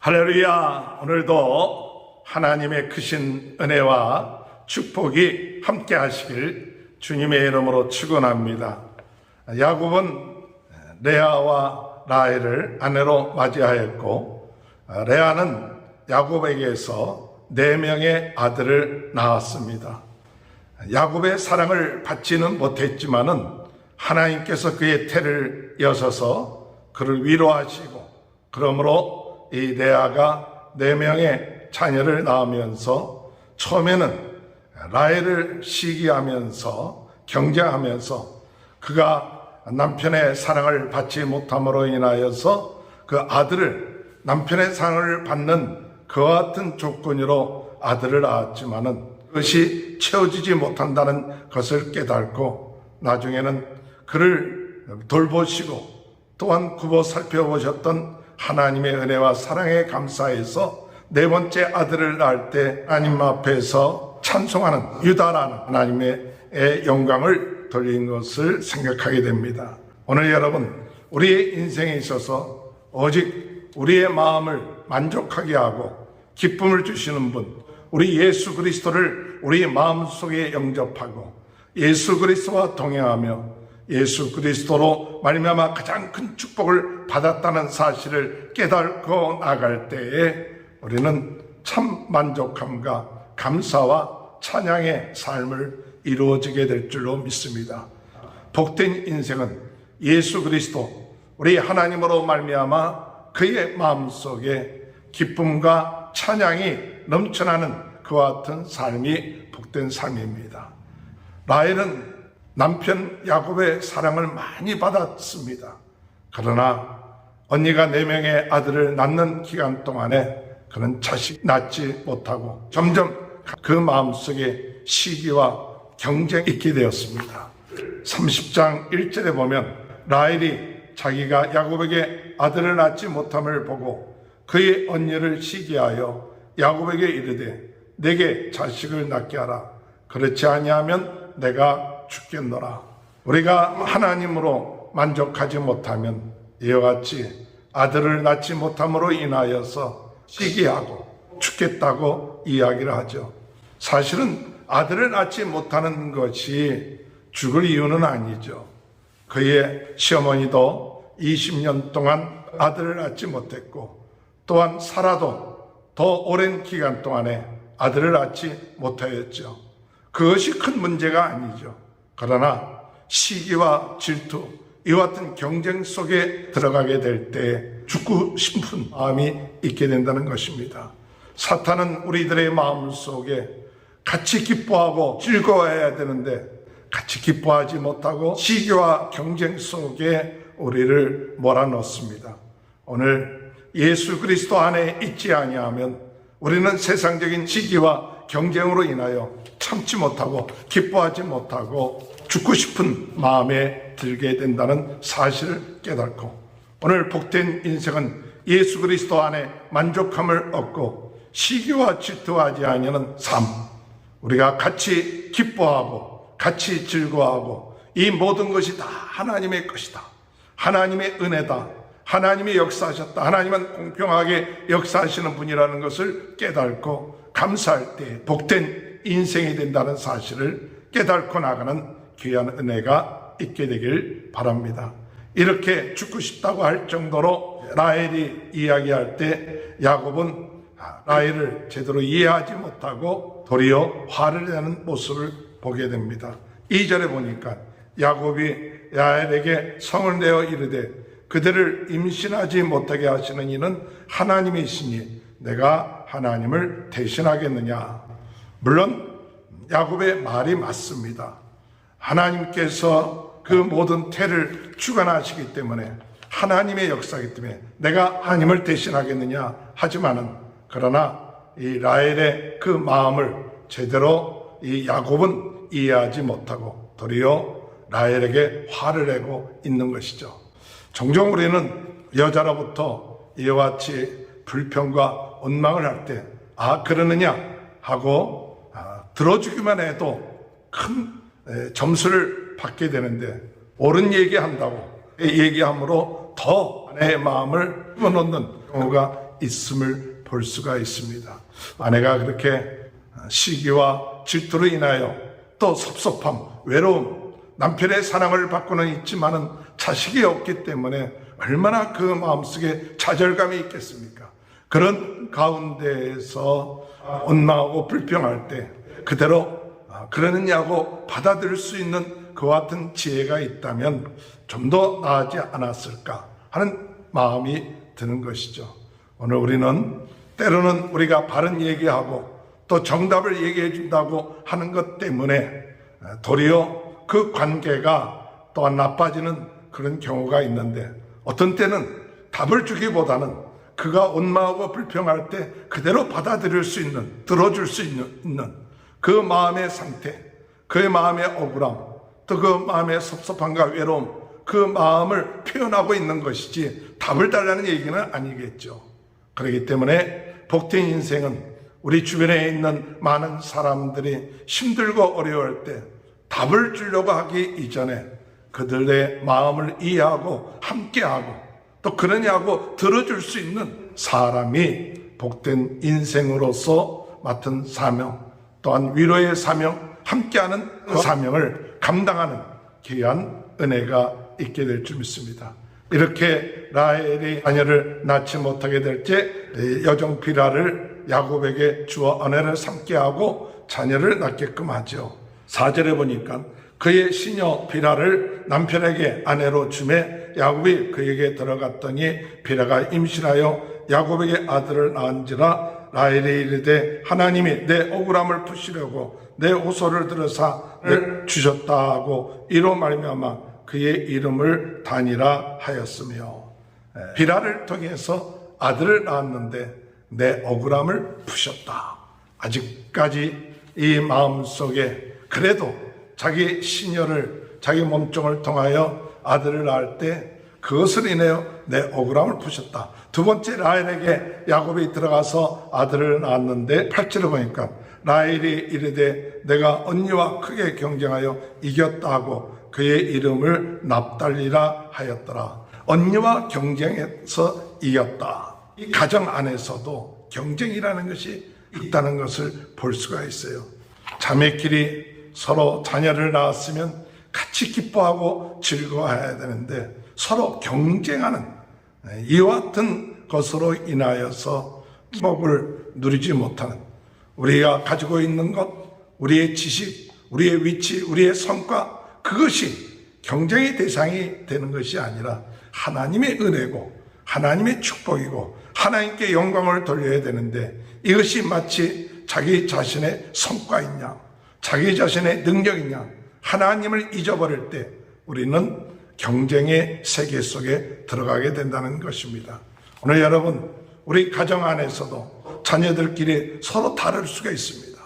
할렐루야. 오늘도 하나님의 크신 은혜와 축복이 함께 하시길 주님의 이름으로 축원합니다. 야곱은 레아와 라헬을 아내로 맞이하였고, 레아는 야곱에게서 4명의 아들을 낳았습니다. 야곱의 사랑을 받지는 못했지만은 하나님께서 그의 태를 여셔서 그를 위로하시고, 그러므로 이 레아가 4명의 자녀를 낳으면서 처음에는 라헬을 시기하면서 경쟁하면서 그가 남편의 사랑을 받지 못함으로 인하여서 그 아들을 남편의 사랑을 받는 그와 같은 조건으로 아들을 낳았지만은 그것이 채워지지 못한다는 것을 깨닫고 나중에는 그를 돌보시고 또한 굽어 살펴보셨던 하나님의 은혜와 사랑에 감사해서 4번째 아들을 낳을 때 하나님 앞에서 찬송하는 유다라는 하나님의 영광을 돌린 것을 생각하게 됩니다. 오늘 여러분, 우리의 인생에 있어서 오직 우리의 마음을 만족하게 하고 기쁨을 주시는 분, 우리 예수 그리스도를 우리 마음속에 영접하고 예수 그리스도와 동행하며 예수 그리스도로 말미암아 가장 큰 축복을 받았다는 사실을 깨닫고 나갈 때에 우리는 참 만족함과 감사와 찬양의 삶을 이루어지게 될 줄로 믿습니다. 복된 인생은 예수 그리스도 우리 하나님으로 말미암아 그의 마음속에 기쁨과 찬양이 넘쳐나는 그와 같은 삶이 복된 삶입니다. 라헬은 남편 야곱의 사랑을 많이 받았습니다. 그러나 언니가 4명의 아들을 낳는 기간 동안에 그는 자식 낳지 못하고 점점 그 마음속에 시기와 경쟁이 있게 되었습니다. 30장 1절에 보면 라헬이 자기가 야곱에게 아들을 낳지 못함을 보고 그의 언니를 시기하여 야곱에게 이르되 내게 자식을 낳게 하라. 그렇지 아니하면 내가 죽겠노라. 우리가 하나님으로 만족하지 못하면 이와 같이 아들을 낳지 못함으로 인하여서 시기하고 죽겠다고 이야기를 하죠. 사실은 아들을 낳지 못하는 것이 죽을 이유는 아니죠. 그의 시어머니도 20년 동안 아들을 낳지 못했고 또한 사라도 더 오랜 기간 동안에 아들을 낳지 못하였죠. 그것이 큰 문제가 아니죠. 그러나 시기와 질투, 이와 같은 경쟁 속에 들어가게 될 때 죽고 싶은 마음이 있게 된다는 것입니다. 사탄은 우리들의 마음 속에 같이 기뻐하고 즐거워해야 되는데 같이 기뻐하지 못하고 시기와 경쟁 속에 우리를 몰아넣습니다. 오늘 예수 그리스도 안에 있지 아니하면 우리는 세상적인 시기와 경쟁으로 인하여 참지 못하고 기뻐하지 못하고 죽고 싶은 마음에 들게 된다는 사실을 깨닫고 오늘 복된 인생은 예수 그리스도 안에 만족함을 얻고 시기와 질투하지 아니하는 삶, 우리가 같이 기뻐하고 같이 즐거워하고 이 모든 것이 다 하나님의 것이다, 하나님의 은혜다, 하나님이 역사하셨다, 하나님은 공평하게 역사하시는 분이라는 것을 깨닫고 감사할 때 복된 인생이 된다는 사실을 깨닫고 나가는 귀한 은혜가 있게 되길 바랍니다. 이렇게 죽고 싶다고 할 정도로 라헬이 이야기할 때 야곱은 라헬을 제대로 이해하지 못하고 도리어 화를 내는 모습을 보게 됩니다. 2절에 보니까 야곱이 라헬에게 성을 내어 이르되 그들을 임신하지 못하게 하시는 이는 하나님이시니 내가 하나님을 대신하겠느냐. 물론 야곱의 말이 맞습니다. 하나님께서 그 모든 태를 주관하시기 때문에 하나님의 역사이기 때문에 내가 하나님을 대신하겠느냐 하지만은 그러나 이 라헬의 그 마음을 제대로 이 야곱은 이해하지 못하고 도리어 라헬에게 화를 내고 있는 것이죠. 종종 우리는 여자로부터 이와 같이 불평과 원망을 할 때 그러느냐 하고 들어주기만 해도 큰 점수를 받게 되는데 옳은 얘기한다고 얘기함으로 더 내 마음을 품어놓는 경우가 있음을 볼 수가 있습니다. 아내가 그렇게 시기와 질투로 인하여 또 섭섭함, 외로움, 남편의 사랑을 받고는 있지만은 자식이 없기 때문에 얼마나 그 마음속에 좌절감이 있겠습니까? 그런 가운데에서 원망하고 불평할 때 그대로 그러느냐고 받아들일 수 있는 그와 같은 지혜가 있다면 좀 더 나아지 않았을까 하는 마음이 드는 것이죠. 오늘 우리는 때로는 우리가 바른 얘기하고 또 정답을 얘기해 준다고 하는 것 때문에 도리어 그 관계가 또한 나빠지는 그런 경우가 있는데, 어떤 때는 답을 주기보다는 그가 원망하고 불평할 때 그대로 받아들일 수 있는, 들어줄 수 있는 그 마음의 상태, 그의 마음의 억울함, 또 그 마음의 섭섭함과 외로움, 그 마음을 표현하고 있는 것이지 답을 달라는 얘기는 아니겠죠. 그렇기 때문에 복된 인생은 우리 주변에 있는 많은 사람들이 힘들고 어려울 때 답을 주려고 하기 이전에 그들의 마음을 이해하고 함께하고 또 그러냐고 들어줄 수 있는 사람이 복된 인생으로서 맡은 사명, 또한 위로의 사명, 함께하는 그 사명을 감당하는 귀한 은혜가 있게 될 줄 믿습니다. 이렇게 라헬이 자녀를 낳지 못하게 될 때 여종 빌하를 야곱에게 주어 아내를 삼게 하고 자녀를 낳게끔 하죠. 4절에 보니까 그의 시녀 빌하를 남편에게 아내로 주매 야곱이 그에게 들어갔더니 빌하가 임신하여 야곱에게 아들을 낳은지라 라헬이 이르되 하나님이 내 억울함을 푸시려고 내 호소를 들으사 주셨다 하고 이로 말미암아 그의 이름을 다니라 하였으며, 빌하를 통해서 아들을 낳았는데 내 억울함을 푸셨다. 아직까지 이 마음속에 그래도 자기 시녀를, 자기 몸종을 통하여 아들을 낳을 때 그것을 인하여 내 억울함을 푸셨다. 두 번째 라헬에게 야곱이 들어가서 아들을 낳았는데 8절에 보니까 라헬이 이르되 내가 언니와 크게 경쟁하여 이겼다 하고 그의 이름을 납달리라 하였더라. 언니와 경쟁해서 이겼다. 이 가정 안에서도 경쟁이라는 것이 있다는 것을 볼 수가 있어요. 자매끼리 서로 자녀를 낳았으면 같이 기뻐하고 즐거워해야 되는데 서로 경쟁하는 이와 같은 것으로 인하여서 행복을 누리지 못하는, 우리가 가지고 있는 것, 우리의 지식, 우리의 위치, 우리의 성과, 그것이 경쟁의 대상이 되는 것이 아니라 하나님의 은혜고 하나님의 축복이고 하나님께 영광을 돌려야 되는데, 이것이 마치 자기 자신의 성과이냐, 자기 자신의 능력이냐, 하나님을 잊어버릴 때 우리는 경쟁의 세계 속에 들어가게 된다는 것입니다. 오늘 여러분, 우리 가정 안에서도 자녀들끼리 서로 다를 수가 있습니다.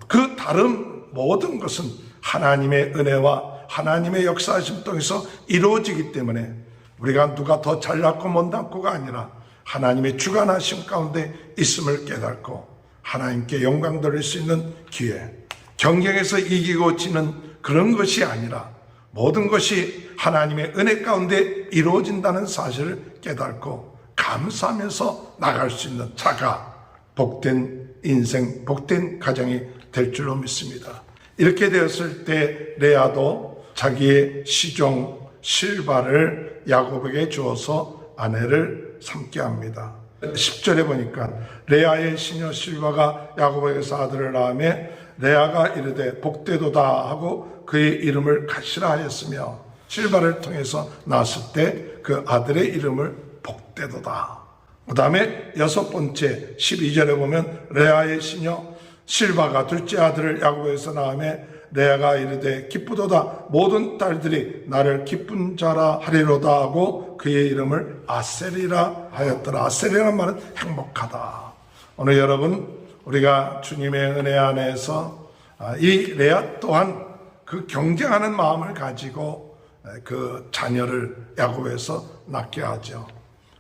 그 다른 모든 것은 하나님의 은혜와 하나님의 역사하심 통해서 이루어지기 때문에 우리가 누가 더 잘났고 못났고가 아니라 하나님의 주관하심 가운데 있음을 깨닫고 하나님께 영광 돌릴 수 있는 기회, 경쟁에서 이기고 지는 그런 것이 아니라 모든 것이 하나님의 은혜 가운데 이루어진다는 사실을 깨닫고 감사하면서 나갈 수 있는 자가 복된 인생, 복된 가정이 될 줄로 믿습니다. 이렇게 되었을 때 레아도 자기의 시종 실바를 야곱에게 주어서 아내를 삼게 합니다. 10절에 보니까 레아의 시녀 실바가 야곱에게서 아들을 낳으며 레아가 이르되 복되도다 하고 그의 이름을 가시라 하였으며, 실바를 통해서 낳았을 때 그 아들의 이름을 복되도다. 그 다음에 6번째 12절에 보면 레아의 시녀 실바가 둘째 아들을 야곱에게서 낳으며 레아가 이르되 기쁘도다 모든 딸들이 나를 기쁜 자라 하리로다 하고 그의 이름을 아셀이라 하였더라. 아셀이라는 말은 행복하다. 오늘 여러분, 우리가 주님의 은혜 안에서 이 레아 또한 그 경쟁하는 마음을 가지고 그 자녀를 야곱에서 낳게 하죠.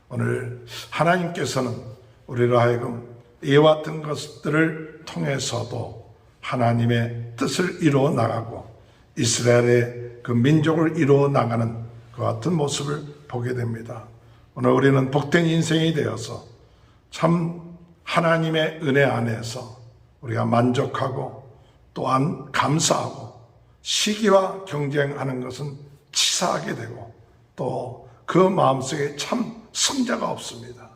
오늘 하나님께서는 우리로 하여금 이와 같은 것들을 통해서도 하나님의 뜻을 이루어 나가고 이스라엘의 그 민족을 이루어 나가는 그 같은 모습을 보게 됩니다. 오늘 우리는 복된 인생이 되어서 참 하나님의 은혜 안에서 우리가 만족하고 또한 감사하고 시기와 경쟁하는 것은 치사하게 되고 또 그 마음속에 참 승자가 없습니다.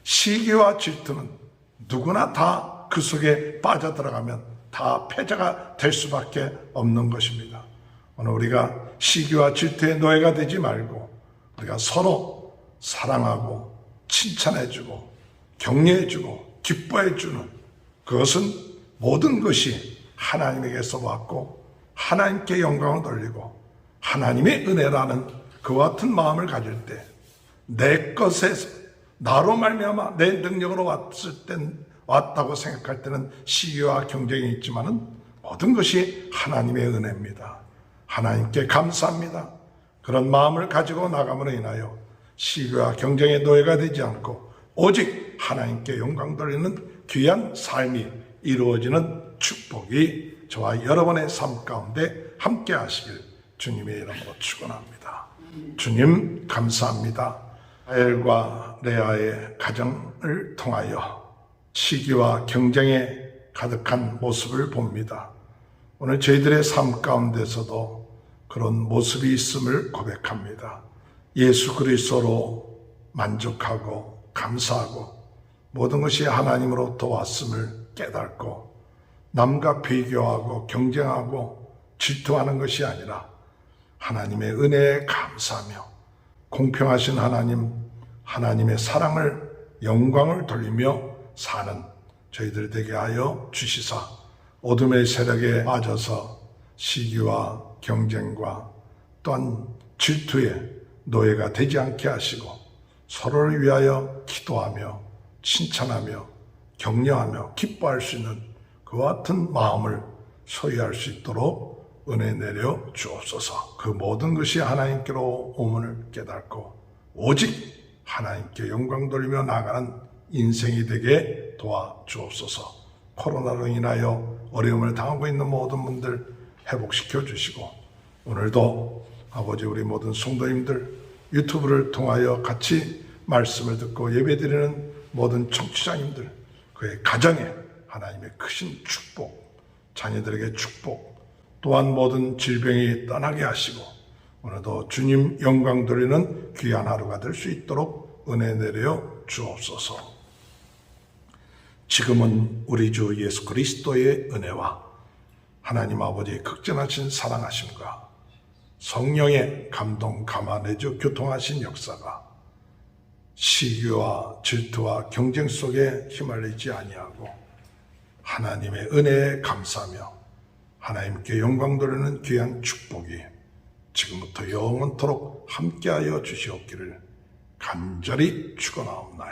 시기와 질투는 누구나 다 그 속에 빠져들어가면 다 패자가 될 수밖에 없는 것입니다. 오늘 우리가 시기와 질투의 노예가 되지 말고 우리가 서로 사랑하고 칭찬해주고 격려해주고 기뻐해주는 그것은 모든 것이 하나님에게서 왔고 하나님께 영광을 돌리고 하나님의 은혜라는 그와 같은 마음을 가질 때 내 것에서 나로 말미암아 내 능력으로 왔다고 생각할 때는 시기와 경쟁이 있지만은 모든 것이 하나님의 은혜입니다. 하나님께 감사합니다. 그런 마음을 가지고 나감으로 인하여 시기와 경쟁의 노예가 되지 않고 오직 하나님께 영광 돌리는 귀한 삶이 이루어지는 축복이 저와 여러분의 삶 가운데 함께 하시길 주님의 이름으로 축원합니다. 주님 감사합니다. 라헬과 레아의 가정을 통하여 시기와 경쟁에 가득한 모습을 봅니다. 오늘 저희들의 삶 가운데서도 그런 모습이 있음을 고백합니다. 예수 그리스도로 만족하고 감사하고 모든 것이 하나님으로부터 왔음을 깨닫고 남과 비교하고 경쟁하고 질투하는 것이 아니라 하나님의 은혜에 감사하며 공평하신 하나님, 하나님의 사랑을 영광을 돌리며 사는 저희들 되게 하여 주시사 어둠의 세력에 빠져서 시기와 경쟁과 또한 질투의 노예가 되지 않게 하시고 서로를 위하여 기도하며 칭찬하며 격려하며 기뻐할 수 있는 그와 같은 마음을 소유할 수 있도록 은혜 내려 주옵소서. 그 모든 것이 하나님께로 오문을 깨닫고 오직 하나님께 영광 돌리며 나아가는 인생이 되게 도와주옵소서. 코로나로 인하여 어려움을 당하고 있는 모든 분들 회복시켜 주시고 오늘도 아버지 우리 모든 성도님들 유튜브를 통하여 같이 말씀을 듣고 예배드리는 모든 청취자님들 그의 가정에 하나님의 크신 축복, 자녀들에게 축복, 또한 모든 질병이 떠나게 하시고 오늘도 주님 영광 돌리는 귀한 하루가 될 수 있도록 은혜 내려 주옵소서. 지금은 우리 주 예수 그리스도의 은혜와 하나님 아버지의 극진하신 사랑하심과 성령의 감동 감화내주 교통하신 역사가 시기와 질투와 경쟁 속에 휘말리지 아니하고 하나님의 은혜에 감사하며 하나님께 영광 돌리는 귀한 축복이 지금부터 영원토록 함께하여 주시옵기를 간절히 축원하옵나이다.